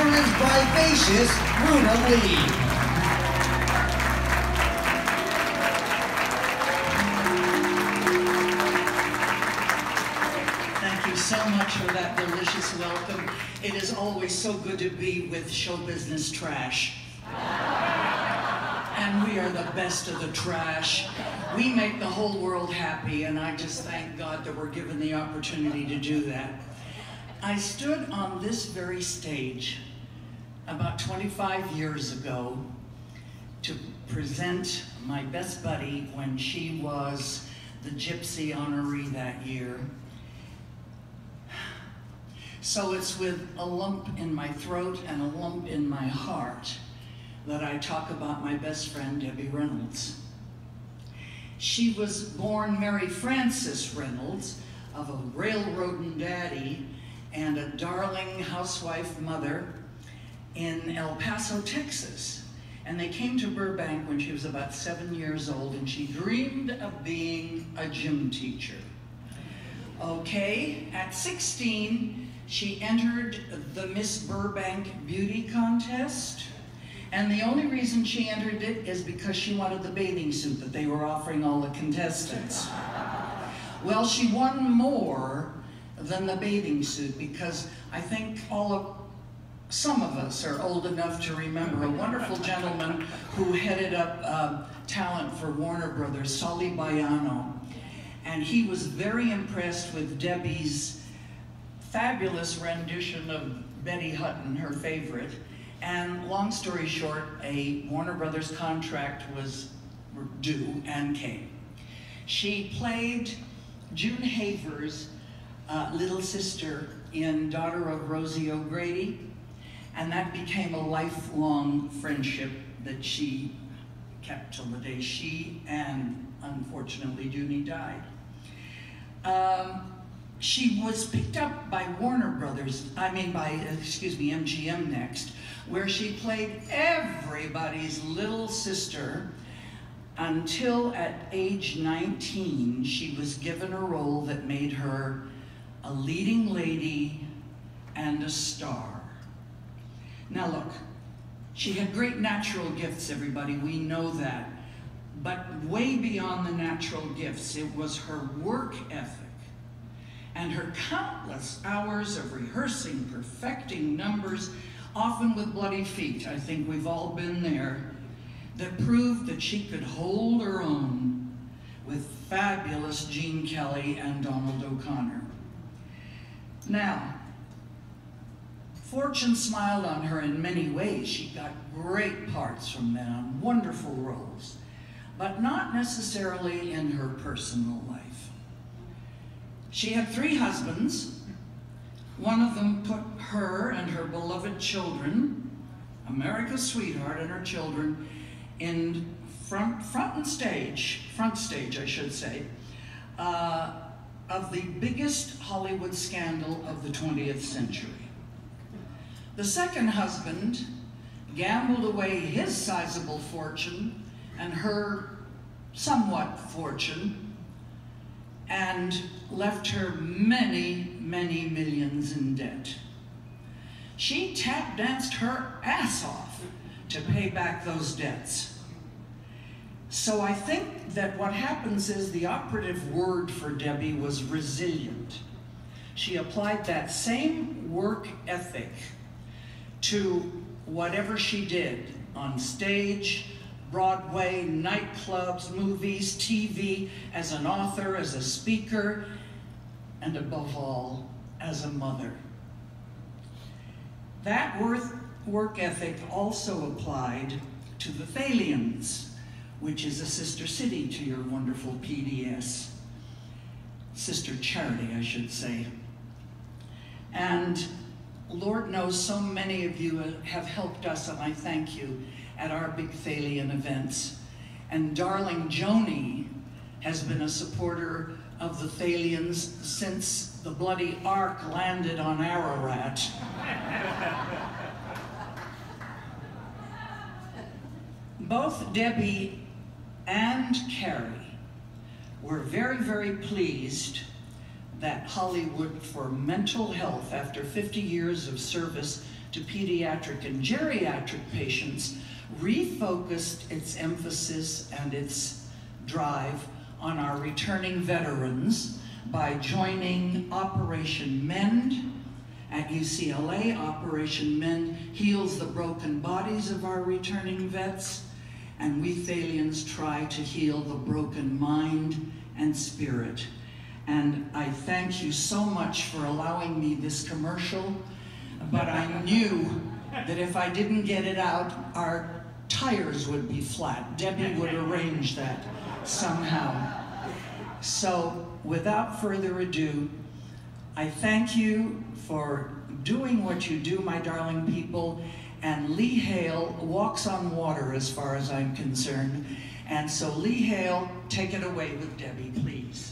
Karen's vivacious Ruta Lee. Thank you so much for that delicious welcome. It is always so good to be with show business trash. And we are the best of the trash. We make the whole world happy, and I just thank God that we're given the opportunity to do that. I stood on this very stage about 25 years ago to present my best buddy when she was the Gypsy honoree that year. So it's with a lump in my throat and a lump in my heart that I talk about my best friend, Debbie Reynolds. She was born Mary Frances Reynolds of a railroading daddy and a darling housewife mother in El Paso, Texas. And they came to Burbank when she was about 7 years old, and she dreamed of being a gym teacher. Okay, at 16, she entered the Miss Burbank Beauty Contest. And the only reason she entered it is because she wanted the bathing suit that they were offering all the contestants. Well, she won more than the bathing suit, because I think some of us are old enough to remember a wonderful gentleman who headed up talent for Warner Brothers, Solly Baiano. And he was very impressed with Debbie's fabulous rendition of Betty Hutton, her favorite. And long story short, a Warner Brothers contract was due and came. She played June Haver's little sister in Daughter of Rosie O'Grady, and that became a lifelong friendship that she kept till the day she and, unfortunately, Junie died. She was picked up by MGM next, where she played everybody's little sister until at age 19, she was given a role that made her a leading lady and a star. Now look, she had great natural gifts, everybody, we know that. But way beyond the natural gifts, it was her work ethic and her countless hours of rehearsing, perfecting numbers, often with bloody feet, I think we've all been there, that proved that she could hold her own with fabulous Gene Kelly and Donald O'Connor. Now, fortune smiled on her in many ways. She got great parts from them, wonderful roles, but not necessarily in her personal life. She had 3 husbands. One of them put her and her beloved children, America's sweetheart and her children, in front stage, I should say, of the biggest Hollywood scandal of the 20th century. The second husband gambled away his sizable fortune and her somewhat fortune, and left her many, many millions in debt. She tap danced her ass off to pay back those debts. So I think that what happens is the operative word for Debbie was resilient. She applied that same work ethic to whatever she did on stage, Broadway, nightclubs, movies, TV, as an author, as a speaker, and above all, as a mother. That work ethic also applied to the Thalians, which is a sister city to your wonderful PDS. Sister charity, I should say. And Lord knows so many of you have helped us, and I thank you, at our big Thalian events. And darling Joni has been a supporter of the Thalians since the bloody Ark landed on Ararat. Both Debbie and Carrie were very, very pleased that Hollywood for mental health, after 50 years of service to pediatric and geriatric patients, refocused its emphasis and its drive on our returning veterans by joining Operation Mend at UCLA. Operation Mend heals the broken bodies of our returning vets, and we Thalians try to heal the broken mind and spirit. And I thank you so much for allowing me this commercial, but I knew that if I didn't get it out, our tires would be flat. Debbie would arrange that somehow. So without further ado, I thank you for doing what you do, my darling people, and Lee Hale walks on water as far as I'm concerned. And so Lee Hale, take it away with Debbie, please.